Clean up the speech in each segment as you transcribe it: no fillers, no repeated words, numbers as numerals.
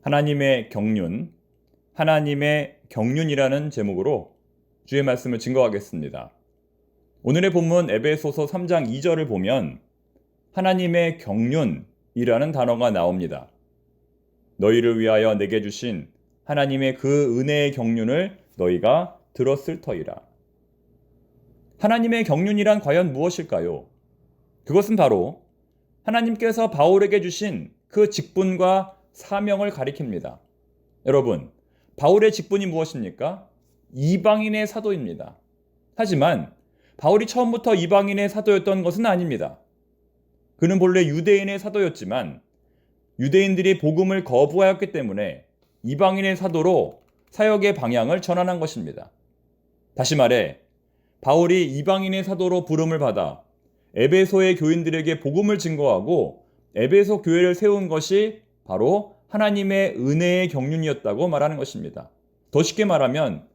하나님의 경륜, 하나님의 경륜이라는 제목으로 주의 말씀을 증거하겠습니다. 오늘의 본문 에베소서 3장 2절을 보면 하나님의 경륜이라는 단어가 나옵니다. 너희를 위하여 내게 주신 하나님의 그 은혜의 경륜을 너희가 들었을 터이라. 하나님의 경륜이란 과연 무엇일까요? 그것은 바로 하나님께서 바울에게 주신 그 직분과 사명을 가리킵니다. 여러분, 바울의 직분이 무엇입니까? 이방인의 사도입니다. 하지만 바울이 처음부터 이방인의 사도였던 것은 아닙니다. 그는 본래 유대인의 사도였지만 유대인들이 복음을 거부하였기 때문에 이방인의 사도로 사역의 방향을 전환한 것입니다. 다시 말해, 바울이 이방인의 사도로 부름을 받아 에베소의 교인들에게 복음을 증거하고 에베소 교회를 세운 것이 바로 하나님의 은혜의 경륜이었다고 말하는 것입니다. 더 쉽게 말하면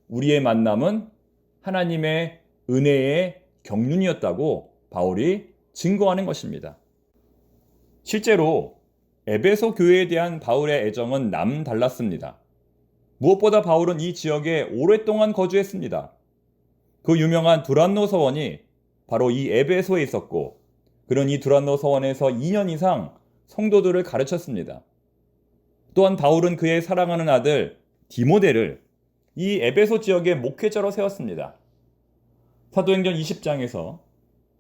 우리의 만남은 하나님의 은혜의 경륜이었다고 바울이 증거하는 것입니다. 실제로 에베소 교회에 대한 바울의 애정은 남달랐습니다. 무엇보다 바울은 이 지역에 오랫동안 거주했습니다. 그 유명한 두란노 서원이 바로 이 에베소에 있었고, 그는 이 두란노 서원에서 2년 이상 성도들을 가르쳤습니다. 또한 바울은 그의 사랑하는 아들 디모데를 이 에베소 지역의 목회자로 세웠습니다. 사도행전 20장에서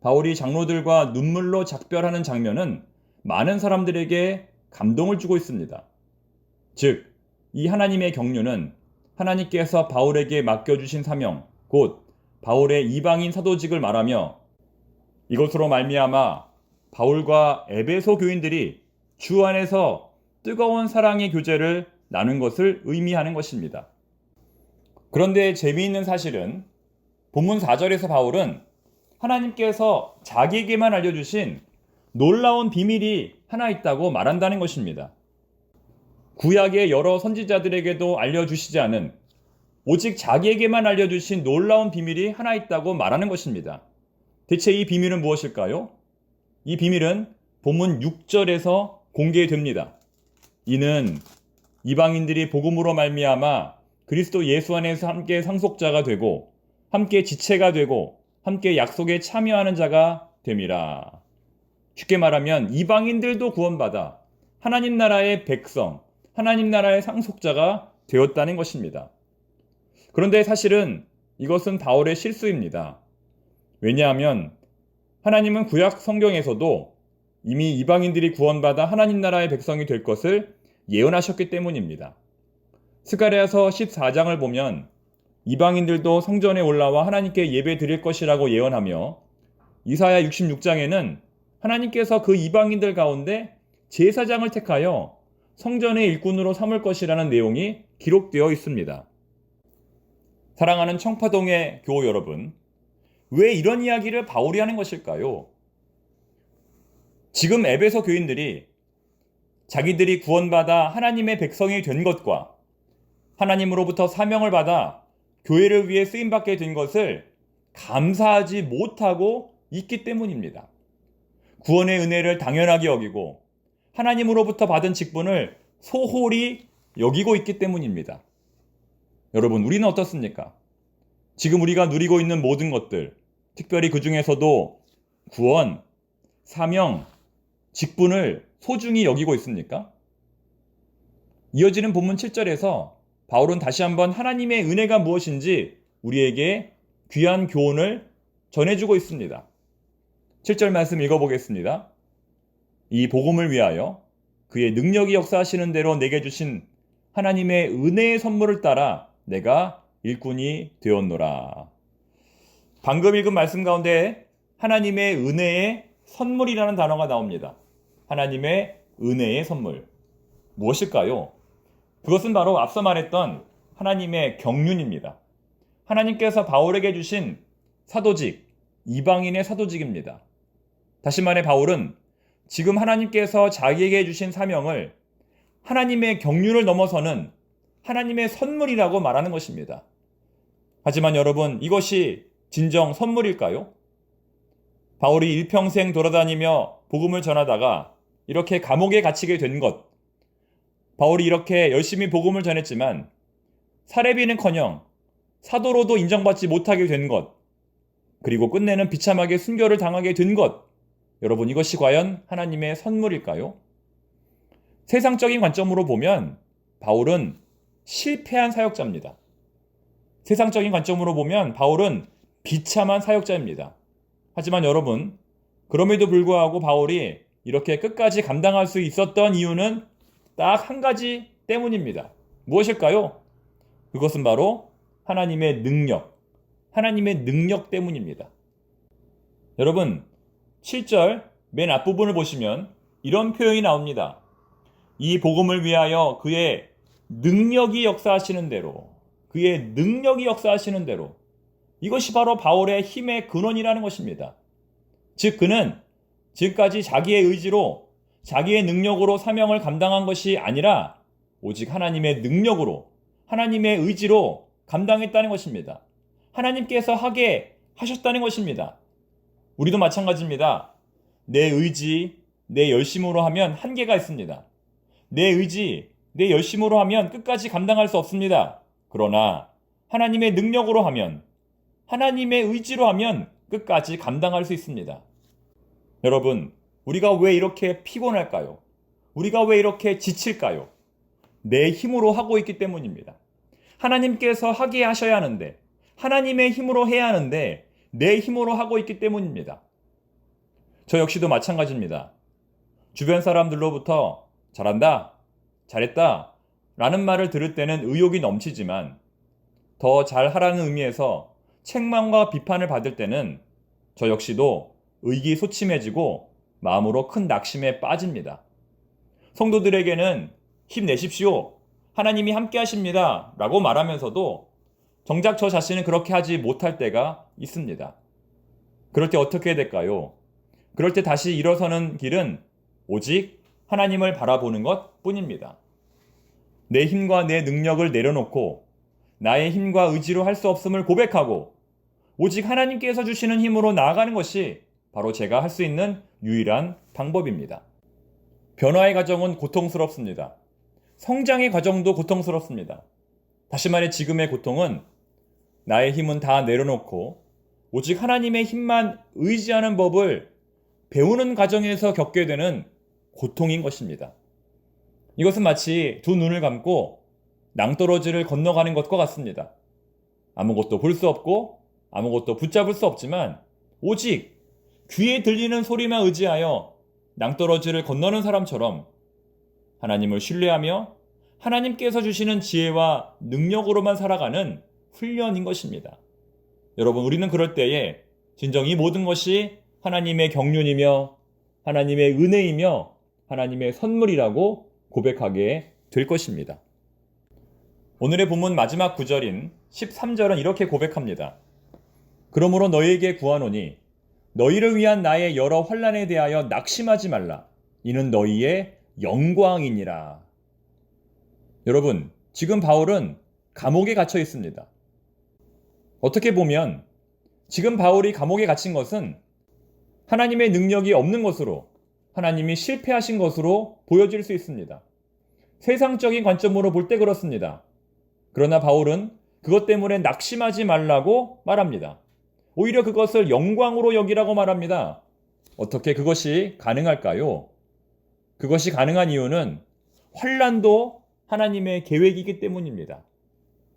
바울이 장로들과 눈물로 작별하는 장면은 많은 사람들에게 감동을 주고 있습니다. 즉, 이 하나님의 경륜은 하나님께서 바울에게 맡겨주신 사명, 곧 바울의 이방인 사도직을 말하며 이것으로 말미암아 바울과 에베소 교인들이 주 안에서 뜨거운 사랑의 교제를 나눈 것을 의미하는 것입니다. 그런데 재미있는 사실은 본문 4절에서 바울은 하나님께서 자기에게만 알려주신 놀라운 비밀이 하나 있다고 말한다는 것입니다. 구약의 여러 선지자들에게도 알려주시지 않은 오직 자기에게만 알려주신 놀라운 비밀이 하나 있다고 말하는 것입니다. 대체 이 비밀은 무엇일까요? 이 비밀은 본문 6절에서 공개됩니다. 이는 이방인들이 복음으로 말미암아 그리스도 예수 안에서 함께 상속자가 되고 함께 지체가 되고 함께 약속에 참여하는 자가 됨이라. 쉽게 말하면 이방인들도 구원받아 하나님 나라의 백성, 하나님 나라의 상속자가 되었다는 것입니다. 그런데 사실은 이것은 바울의 실수입니다. 왜냐하면 하나님은 구약 성경에서도 이미 이방인들이 구원받아 하나님 나라의 백성이 될 것을 예언하셨기 때문입니다. 스가랴서 14장을 보면 이방인들도 성전에 올라와 하나님께 예배 드릴 것이라고 예언하며 이사야 66장에는 하나님께서 그 이방인들 가운데 제사장을 택하여 성전의 일꾼으로 삼을 것이라는 내용이 기록되어 있습니다. 사랑하는 청파동의 교우 여러분, 왜 이런 이야기를 바울이 하는 것일까요? 지금 에베소 교인들이 자기들이 구원받아 하나님의 백성이 된 것과 하나님으로부터 사명을 받아 교회를 위해 쓰임받게 된 것을 감사하지 못하고 있기 때문입니다. 구원의 은혜를 당연하게 여기고 하나님으로부터 받은 직분을 소홀히 여기고 있기 때문입니다. 여러분, 우리는 어떻습니까? 지금 우리가 누리고 있는 모든 것들, 특별히 그 중에서도 구원, 사명, 직분을 소중히 여기고 있습니까? 이어지는 본문 7절에서 바울은 다시 한번 하나님의 은혜가 무엇인지 우리에게 귀한 교훈을 전해주고 있습니다. 7절 말씀 읽어보겠습니다. 이 복음을 위하여 그의 능력이 역사하시는 대로 내게 주신 하나님의 은혜의 선물을 따라 내가 일꾼이 되었노라. 방금 읽은 말씀 가운데 하나님의 은혜의 선물이라는 단어가 나옵니다. 하나님의 은혜의 선물. 무엇일까요? 그것은 바로 앞서 말했던 하나님의 경륜입니다. 하나님께서 바울에게 주신 사도직, 이방인의 사도직입니다. 다시 말해 바울은 지금 하나님께서 자기에게 주신 사명을 하나님의 경륜을 넘어서는 하나님의 선물이라고 말하는 것입니다. 하지만 여러분, 이것이 진정 선물일까요? 바울이 일평생 돌아다니며 복음을 전하다가 이렇게 감옥에 갇히게 된 것, 바울이 이렇게 열심히 복음을 전했지만 사례비는커녕 사도로도 인정받지 못하게 된 것, 그리고 끝내는 비참하게 순교를 당하게 된 것, 여러분 이것이 과연 하나님의 선물일까요? 세상적인 관점으로 보면 바울은 실패한 사역자입니다. 세상적인 관점으로 보면 바울은 비참한 사역자입니다. 하지만 여러분, 그럼에도 불구하고 바울이 이렇게 끝까지 감당할 수 있었던 이유는 딱 한 가지 때문입니다. 무엇일까요? 그것은 바로 하나님의 능력 때문입니다. 여러분, 7절 맨 앞부분을 보시면 이런 표현이 나옵니다. 이 복음을 위하여 그의 능력이 역사하시는 대로, 이것이 바로 바울의 힘의 근원이라는 것입니다. 즉 그는 지금까지 자기의 의지로, 자기의 능력으로 사명을 감당한 것이 아니라 오직 하나님의 능력으로, 하나님의 의지로 감당했다는 것입니다. 하나님께서 하게 하셨다는 것입니다. 우리도 마찬가지입니다. 내 의지, 내 열심으로 하면 한계가 있습니다. 내 의지, 내 열심으로 하면 끝까지 감당할 수 없습니다. 그러나 하나님의 능력으로 하면, 하나님의 의지로 하면 끝까지 감당할 수 있습니다. 여러분, 우리가 왜 이렇게 피곤할까요? 우리가 왜 이렇게 지칠까요? 내 힘으로 하고 있기 때문입니다. 하나님께서 하게 하셔야 하는데, 하나님의 힘으로 해야 하는데 내 힘으로 하고 있기 때문입니다. 저 역시도 마찬가지입니다. 주변 사람들로부터 잘한다, 잘했다 라는 말을 들을 때는 의욕이 넘치지만 더 잘하라는 의미에서 책망과 비판을 받을 때는 저 역시도 의기소침해지고 마음으로 큰 낙심에 빠집니다. 성도들에게는 힘내십시오, 하나님이 함께 하십니다 라고 말하면서도 정작 저 자신은 그렇게 하지 못할 때가 있습니다. 그럴 때 어떻게 해야 될까요? 그럴 때 다시 일어서는 길은 오직 하나님을 바라보는 것 뿐입니다. 내 힘과 내 능력을 내려놓고 나의 힘과 의지로 할 수 없음을 고백하고 오직 하나님께서 주시는 힘으로 나아가는 것이 바로 제가 할 수 있는 유일한 방법입니다. 변화의 과정은 고통스럽습니다. 성장의 과정도 고통스럽습니다. 다시 말해 지금의 고통은 나의 힘은 다 내려놓고 오직 하나님의 힘만 의지하는 법을 배우는 과정에서 겪게 되는 고통인 것입니다. 이것은 마치 두 눈을 감고 낭떠러지를 건너가는 것과 같습니다. 아무것도 볼 수 없고 아무것도 붙잡을 수 없지만 오직 귀에 들리는 소리만 의지하여 낭떠러지를 건너는 사람처럼 하나님을 신뢰하며 하나님께서 주시는 지혜와 능력으로만 살아가는 훈련인 것입니다. 여러분, 우리는 그럴 때에 진정 이 모든 것이 하나님의 경륜이며 하나님의 은혜이며 하나님의 선물이라고 고백하게 될 것입니다. 오늘의 본문 마지막 구절인 13절은 이렇게 고백합니다. 그러므로 너희에게 구하노니 너희를 위한 나의 여러 환난에 대하여 낙심하지 말라. 이는 너희의 영광이니라. 여러분, 지금 바울은 감옥에 갇혀 있습니다. 어떻게 보면 지금 바울이 감옥에 갇힌 것은 하나님의 능력이 없는 것으로, 하나님이 실패하신 것으로 보여질 수 있습니다. 세상적인 관점으로 볼 때 그렇습니다. 그러나 바울은 그것 때문에 낙심하지 말라고 말합니다. 오히려 그것을 영광으로 여기라고 말합니다. 어떻게 그것이 가능할까요? 그것이 가능한 이유는 환난도 하나님의 계획이기 때문입니다.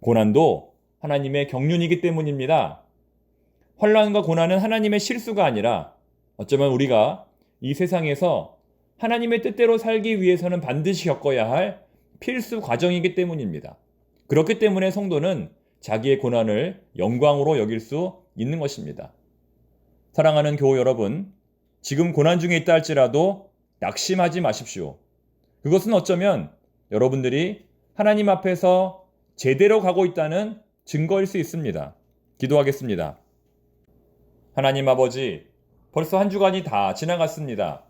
고난도 하나님의 경륜이기 때문입니다. 환난과 고난은 하나님의 실수가 아니라 어쩌면 우리가 이 세상에서 하나님의 뜻대로 살기 위해서는 반드시 겪어야 할 필수 과정이기 때문입니다. 그렇기 때문에 성도는 자기의 고난을 영광으로 여길 수 있는 것입니다. 사랑하는 교우 여러분, 지금 고난 중에 있다 할지라도 낙심하지 마십시오. 그것은 어쩌면 여러분들이 하나님 앞에서 제대로 가고 있다는 증거일 수 있습니다. 기도하겠습니다. 하나님 아버지, 벌써 한 주간이 다 지나갔습니다.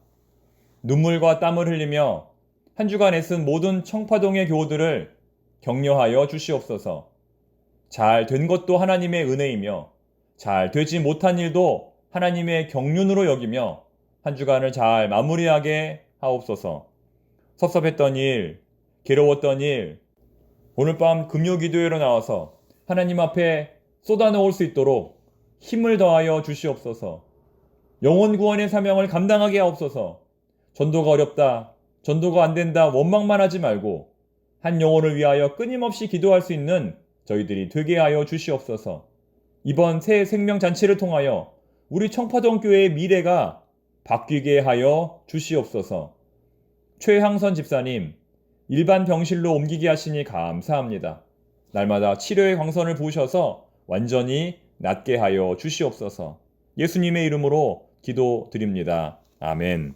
눈물과 땀을 흘리며 한 주간 애쓴 모든 청파동의 교우들을 격려하여 주시옵소서. 잘 된 것도 하나님의 은혜이며 잘 되지 못한 일도 하나님의 경륜으로 여기며 한 주간을 잘 마무리하게 하옵소서. 섭섭했던 일, 괴로웠던 일, 오늘 밤 금요기도회로 나와서 하나님 앞에 쏟아놓을 수 있도록 힘을 더하여 주시옵소서. 영혼 구원의 사명을 감당하게 하옵소서. 전도가 어렵다, 전도가 안 된다 원망만 하지 말고 한 영혼을 위하여 끊임없이 기도할 수 있는 저희들이 되게 하여 주시옵소서. 이번 새 생명잔치를 통하여 우리 청파동 교회의 미래가 바뀌게 하여 주시옵소서. 최항선 집사님, 일반 병실로 옮기게 하시니 감사합니다. 날마다 치료의 광선을 부으셔서 완전히 낫게 하여 주시옵소서. 예수님의 이름으로 기도드립니다. 아멘.